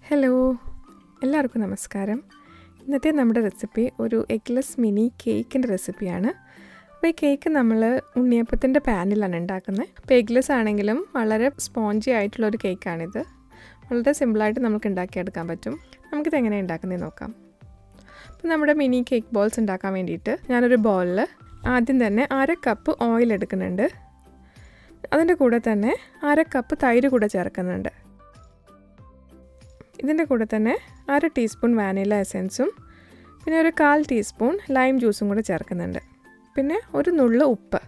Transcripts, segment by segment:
Hello, എല്ലാവർക്കും നമസ്കാരം. ഇന്നത്തെ നമ്മുടെ റെസിപ്പി ഒരു എഗ്ലെസ് മിനി കേക്കിൻ്റെ റെസിപ്പിയാണ്. അപ്പോൾ ഈ കേക്ക് നമ്മൾ ഉണ്ണിയപ്പത്തിൻ്റെ പാനിലാണ് ഉണ്ടാക്കുന്നത്. അപ്പോൾ എഗ്ലെസ് ആണെങ്കിലും വളരെ സ്പോഞ്ചി ആയിട്ടുള്ളൊരു കേക്കാണിത്. വളരെ സിമ്പിളായിട്ട് നമുക്ക് ഉണ്ടാക്കിയെടുക്കാൻ പറ്റും. നമുക്കിത് എങ്ങനെ ഉണ്ടാക്കുന്നത് നോക്കാം. അപ്പോൾ നമ്മുടെ മിനി കേക്ക് ബോൾസ് ഉണ്ടാക്കാൻ വേണ്ടിയിട്ട് ഞാനൊരു ബൗളിൽ ആദ്യം തന്നെ 1/2 കപ്പ് ഓയിൽ എടുക്കുന്നുണ്ട്. അതിൻ്റെ കൂടെ തന്നെ 1/2 കപ്പ് തൈര് കൂടെ ചേർക്കുന്നുണ്ട്. ഇതിൻ്റെ കൂടെ തന്നെ 1/2 ടീസ്പൂൺ വാനില എസൻസും പിന്നെ ഒരു 1/4 ടീസ്പൂൺ ലൈം ജ്യൂസും കൂടെ ചേർക്കുന്നുണ്ട്. പിന്നെ ഒരു നുള്ള് ഉപ്പ്.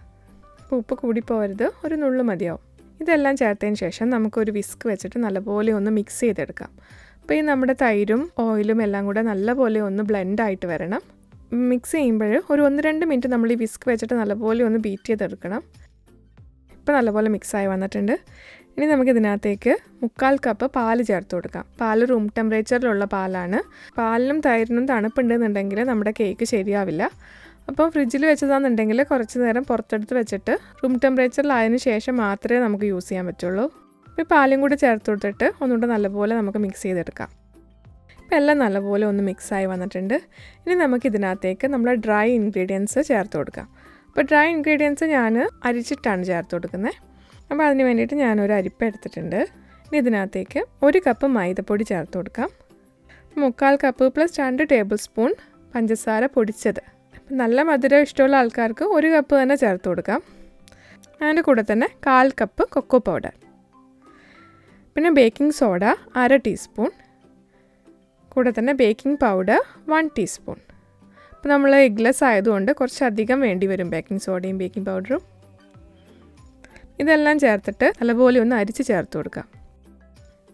അപ്പോൾ ഉപ്പ് കൂടി പോകരുത്, ഒരു നുള്ള് മതിയാവും. ഇതെല്ലാം ചേർത്തതിന് ശേഷം നമുക്കൊരു വിസ്ക് വെച്ചിട്ട് നല്ലപോലെ ഒന്ന് മിക്സ് ചെയ്തെടുക്കാം. അപ്പോൾ ഈ നമ്മുടെ തൈരും ഓയിലും എല്ലാം കൂടെ നല്ലപോലെ ഒന്ന് ബ്ലെൻഡായിട്ട് വരണം. മിക്സ് ചെയ്യുമ്പോൾ ഒരു 1-2 മിനിറ്റ് നമ്മൾ ഈ വിസ്ക് വെച്ചിട്ട് നല്ലപോലെ ഒന്ന് ബീറ്റ് ചെയ്തെടുക്കണം. ഇപ്പോൾ നല്ലപോലെ മിക്സായി വന്നിട്ടുണ്ട്. ഇനി നമുക്കിതിനകത്തേക്ക് 1/4 കപ്പ് പാല് ചേർത്ത് കൊടുക്കാം. പാല് റൂം ടെമ്പറേച്ചറിലുള്ള പാലാണ്. പാലിനും തൈരിനും തണുപ്പുണ്ടെന്നുണ്ടെങ്കിൽ നമ്മുടെ കേക്ക് ശരിയാവില്ല. അപ്പോൾ ഫ്രിഡ്ജിൽ വെച്ചതാണെന്നുണ്ടെങ്കിൽ കുറച്ച് നേരം പുറത്തെടുത്ത് വെച്ചിട്ട് റൂം ടെമ്പറേച്ചറിലായതിനു ശേഷം മാത്രമേ നമുക്ക് യൂസ് ചെയ്യാൻ പറ്റുള്ളൂ. ഇപ്പോൾ പാലും കൂടി ചേർത്ത് കൊടുത്തിട്ട് ഒന്നുകൂടെ നല്ലപോലെ നമുക്ക് മിക്സ് ചെയ്തെടുക്കാം. ഇപ്പോൾ എല്ലാം നല്ലപോലെ ഒന്ന് മിക്സായി വന്നിട്ടുണ്ട്. ഇനി നമുക്കിതിനകത്തേക്ക് നമ്മൾ ഡ്രൈ ഇൻഗ്രീഡിയൻസ് ചേർത്ത് കൊടുക്കാം. അപ്പോൾ ഡ്രൈ ഇൻഗ്രീഡിയൻസ് ഞാൻ അരിച്ചിട്ടാണ് ചേർത്ത് കൊടുക്കുന്നത്. അപ്പോൾ അതിന് വേണ്ടിയിട്ട് ഞാനൊരു അരിപ്പ എടുത്തിട്ടുണ്ട്. ഇനി ഇതിനകത്തേക്ക് 1 കപ്പ് മൈദപ്പൊടി ചേർത്ത് കൊടുക്കാം. 1/4 കപ്പ് പ്ലസ് 2 ടേബിൾ സ്പൂൺ പഞ്ചസാര പൊടിച്ചത്. നല്ല മധുരം ഇഷ്ടമുള്ള ആൾക്കാർക്ക് 1 കപ്പ് തന്നെ ചേർത്ത് കൊടുക്കാം. അതിൻ്റെ കൂടെ തന്നെ 1/4 കപ്പ് കൊക്കോ പൗഡർ, പിന്നെ ബേക്കിംഗ് സോഡ 1/2 ടീസ്പൂൺ, കൂടെ തന്നെ ബേക്കിംഗ് പൗഡർ 1 ടീസ്പൂൺ. അപ്പോൾ നമ്മൾ എഗ്ലെസ് ആയതുകൊണ്ട് കുറച്ചധികം വേണ്ടി വരും ബേക്കിംഗ് സോഡയും ബേക്കിംഗ് പൗഡറും. ഇതെല്ലാം ചേർത്തിട്ട് നല്ലപോലെ ഒന്ന് അരിച്ച് ചേർത്ത് കൊടുക്കാം.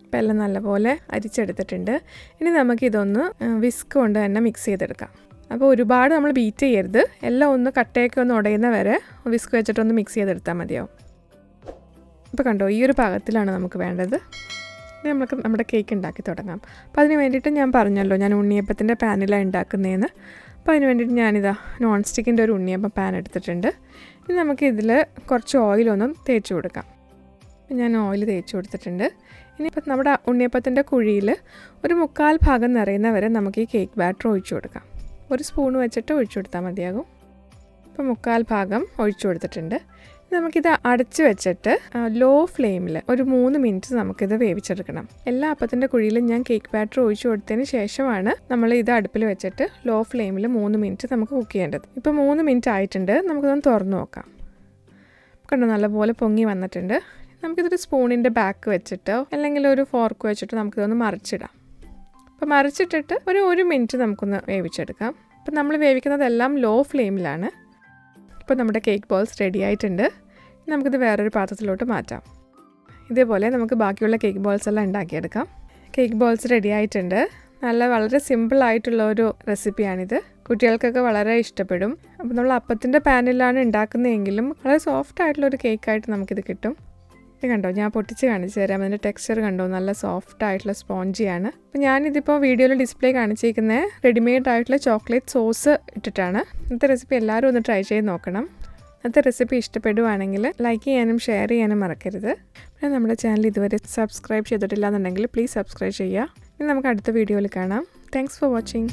അപ്പോൾ എല്ലാം നല്ലപോലെ അരിച്ചെടുത്തിട്ടുണ്ട്. ഇനി നമുക്കിതൊന്ന് വിസ്ക് കൊണ്ട് തന്നെ മിക്സ് ചെയ്തെടുക്കാം. അപ്പോൾ ഒരുപാട് നമ്മൾ ബീറ്റ് ചെയ്യരുത്. എല്ലാം ഒന്ന് കട്ടയൊക്കെ ഒന്ന് ഉടയുന്ന വരെ വിസ്ക് വെച്ചിട്ടൊന്ന് മിക്സ് ചെയ്തെടുത്താൽ മതിയാവും. ഇപ്പോൾ കണ്ടോ, ഈ ഒരു പാകത്തിലാണ് നമുക്ക് വേണ്ടത്. ഇനി നമുക്ക് നമ്മുടെ കേക്ക് ഉണ്ടാക്കി തുടങ്ങാം. അപ്പോൾ അതിന് വേണ്ടിയിട്ട് ഞാൻ പറഞ്ഞല്ലോ, ഞാൻ ഉണ്ണിയപ്പത്തിൻ്റെ പാനിലാണ് ഉണ്ടാക്കുന്നതെന്ന്. അപ്പോൾ അതിന് വേണ്ടിയിട്ട് ഞാനിതാ നോൺ സ്റ്റിക്കിൻ്റെ ഒരു ഉണ്ണിയപ്പം പാൻ എടുത്തിട്ടുണ്ട്. ഇനി നമുക്കിതിൽ കുറച്ച് ഓയിലൊന്നും തേച്ച് കൊടുക്കാം. ഞാൻ ഓയിൽ തേച്ച് കൊടുത്തിട്ടുണ്ട്. ഇനിയിപ്പോൾ നമ്മുടെ ഉണ്ണിയപ്പത്തിൻ്റെ കുഴിയിൽ ഒരു 1/4 ഭാഗം നിറയുന്ന വരെ നമുക്ക് ഈ കേക്ക് ബാറ്റർ ഒഴിച്ചു കൊടുക്കാം. ഒരു സ്പൂൺ വെച്ചിട്ട് ഒഴിച്ചു കൊടുത്താൽ മതിയാകും. ഇപ്പോൾ 1/4 ഭാഗം ഒഴിച്ചു കൊടുത്തിട്ടുണ്ട്. നമുക്കിത് അടച്ച് വെച്ചിട്ട് ലോ ഫ്ലെയിമിൽ ഒരു 3 മിനിറ്റ് നമുക്കിത് വേവിച്ചെടുക്കണം. എല്ലാ അപ്പത്തിൻ്റെ കുഴിയിലും ഞാൻ കേക്ക് ബാറ്റർ ഒഴിച്ചു കൊടുത്തതിന് ശേഷമാണ് നമ്മൾ ഇത് അടുപ്പിൽ വെച്ചിട്ട് ലോ ഫ്ലെയിമിൽ 3 മിനിറ്റ് നമുക്ക് കുക്ക് ചെയ്യേണ്ടത്. ഇപ്പോൾ 3 മിനിറ്റ് ആയിട്ടുണ്ട്. നമുക്കിതൊന്ന് തുറന്ന് നോക്കാം. കണ്ടോ, നല്ലപോലെ പൊങ്ങി വന്നിട്ടുണ്ട്. നമുക്കിതൊരു സ്പൂണിൻ്റെ ബാക്ക് വെച്ചിട്ടോ അല്ലെങ്കിൽ ഒരു ഫോർക്ക് വെച്ചിട്ടോ നമുക്കിതൊന്ന് മറിച്ചിടാം. അപ്പോൾ മറിച്ചിട്ടിട്ട് ഒരു 1 മിനിറ്റ് നമുക്കൊന്ന് വേവിച്ചെടുക്കാം. അപ്പോൾ നമ്മൾ വേവിക്കുന്നതെല്ലാം ലോ ഫ്ലെയിമിലാണ്. ഇപ്പോൾ നമ്മുടെ കേക്ക് ബോൾസ് റെഡി ആയിട്ടുണ്ട്. നമുക്കിത് വേറൊരു പാത്രത്തിലോട്ട് മാറ്റാം. ഇതേപോലെ നമുക്ക് ബാക്കിയുള്ള കേക്ക് ബോൾസ് എല്ലാം ഉണ്ടാക്കിയെടുക്കാം. കേക്ക് ബോൾസ് റെഡി ആയിട്ടുണ്ട്. വളരെ സിമ്പിളായിട്ടുള്ള ഒരു റെസിപ്പിയാണിത്. കുട്ടികൾക്കൊക്കെ വളരെ ഇഷ്ടപ്പെടും. അപ്പോൾ നമ്മൾ അപ്പത്തിൻ്റെ പാനിലാണ് ഉണ്ടാക്കുന്നതെങ്കിലും വളരെ സോഫ്റ്റ് ആയിട്ടുള്ളൊരു കേക്കായിട്ട് നമുക്കിത് കിട്ടും. ഇത് കണ്ടോ, ഞാൻ പൊട്ടിച്ച് കാണിച്ചു തരാം. അതിൻ്റെ ടെക്സ്ചർ കണ്ടോ, നല്ല സോഫ്റ്റ് ആയിട്ടുള്ള സ്പോഞ്ചിയാണ്. അപ്പോൾ ഞാനിതിപ്പോൾ വീഡിയോയിൽ ഡിസ്പ്ലേ കാണിച്ചിരിക്കുന്നത് റെഡിമെയ്ഡ് ആയിട്ടുള്ള ചോക്ലേറ്റ് സോസ് ഇട്ടിട്ടാണ്. ഇന്നത്തെ റെസിപ്പി എല്ലാവരും ഒന്ന് ട്രൈ ചെയ്ത് നോക്കണം. ഇന്നത്തെ റെസിപ്പി ഇഷ്ടപ്പെടുവാണെങ്കിൽ ലൈക്ക് ചെയ്യാനും ഷെയർ ചെയ്യാനും മറക്കരുത്. പിന്നെ നമ്മുടെ ചാനൽ ഇതുവരെ സബ്സ്ക്രൈബ് ചെയ്തിട്ടില്ല എന്നുണ്ടെങ്കിൽ പ്ലീസ് സബ്സ്ക്രൈബ് ചെയ്യുക. ഇനി നമുക്ക് അടുത്ത വീഡിയോയിൽ കാണാം. Thanks for watching.